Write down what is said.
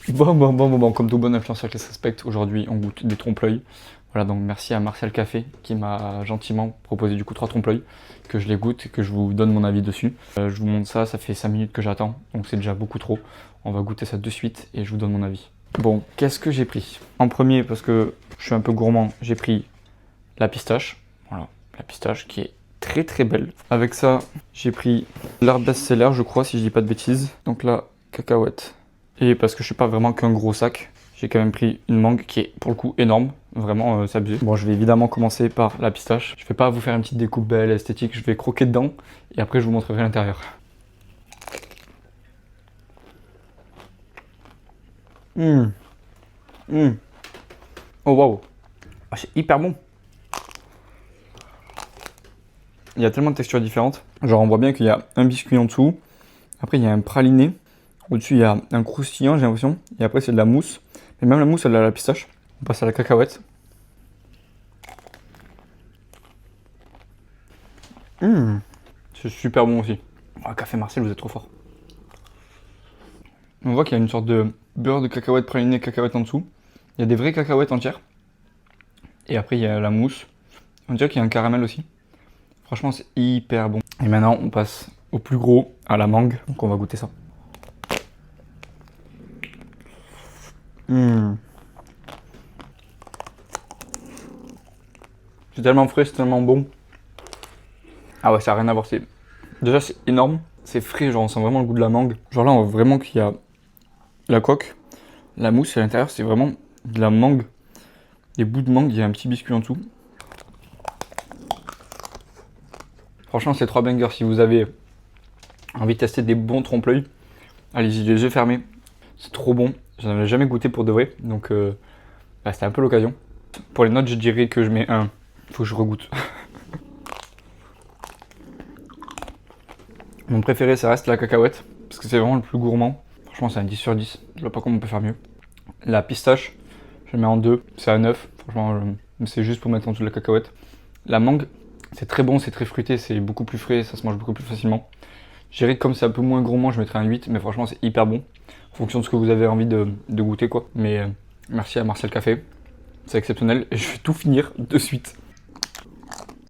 Bon, comme tout bon influenceur qui se respecte, aujourd'hui on goûte des trompe-l'œil. Voilà, donc merci à Martial Café qui m'a gentiment proposé du coup 3 trompe-l'œil, que je les goûte et que je vous donne mon avis dessus. Je vous montre ça, ça fait 5 minutes que j'attends, donc c'est déjà beaucoup trop. On va goûter ça de suite et je vous donne mon avis. Bon, qu'est-ce que j'ai pris? En premier, parce que je suis un peu gourmand, j'ai pris la pistache. Voilà, la pistache qui est très très belle. Avec ça, j'ai pris l'arbre best-seller, je crois, si je dis pas de bêtises. Donc là, cacahuètes. Et parce que je suis pas vraiment qu'un gros sac, j'ai quand même pris une mangue qui est pour le coup énorme. Vraiment, c'est abusé. Bon, je vais évidemment commencer par la pistache. Je vais pas vous faire une petite découpe belle, esthétique. Je vais croquer dedans et après je vous montrerai l'intérieur. Oh waouh. Ah, c'est hyper bon. Il y a tellement de textures différentes. Genre on voit bien qu'il y a un biscuit en dessous. Après il y a un praliné. Au-dessus il y a un croustillant j'ai l'impression. Et après c'est de la mousse. Mais même la mousse elle a la pistache. On passe à la cacahuète. C'est super bon aussi. Oh, Café Marcel, vous êtes trop fort. On voit qu'il y a une sorte de beurre de cacahuète praliné cacahuète en dessous. Il y a des vraies cacahuètes entières. Et après il y a la mousse. On dirait qu'il y a un caramel aussi. Franchement c'est hyper bon. Et maintenant on passe au plus gros, à la mangue. Donc on va goûter ça. C'est tellement frais, c'est tellement bon. Ah ouais, ça n'a rien à voir. Déjà, c'est énorme. C'est frais, genre on sent vraiment le goût de la mangue. Genre là, on voit vraiment qu'il y a la coque, la mousse et à l'intérieur, c'est vraiment de la mangue. Des bouts de mangue, il y a un petit biscuit en dessous. Franchement, c'est 3 bangers. Si vous avez envie de tester des bons trompe-l'œil, allez-y les yeux fermés. C'est trop bon. J'en avais jamais goûté pour de vrai. Donc, c'était un peu l'occasion. Pour les notes, je dirais que je mets un. Faut que je regoute. Mon préféré, ça reste la cacahuète. Parce que c'est vraiment le plus gourmand. Franchement, c'est un 10 sur 10. Je vois pas comment on peut faire mieux. La pistache, je le mets en 2. C'est un 9. Franchement, c'est juste pour mettre en dessous de la cacahuète. La mangue, c'est très bon, c'est très fruité, c'est beaucoup plus frais, ça se mange beaucoup plus facilement. Je dirais que comme c'est un peu moins gourmand, je mettrais un 8, mais franchement, c'est hyper bon. En fonction de ce que vous avez envie de goûter, quoi. Mais merci à Martial Café. C'est exceptionnel et je vais tout finir de suite.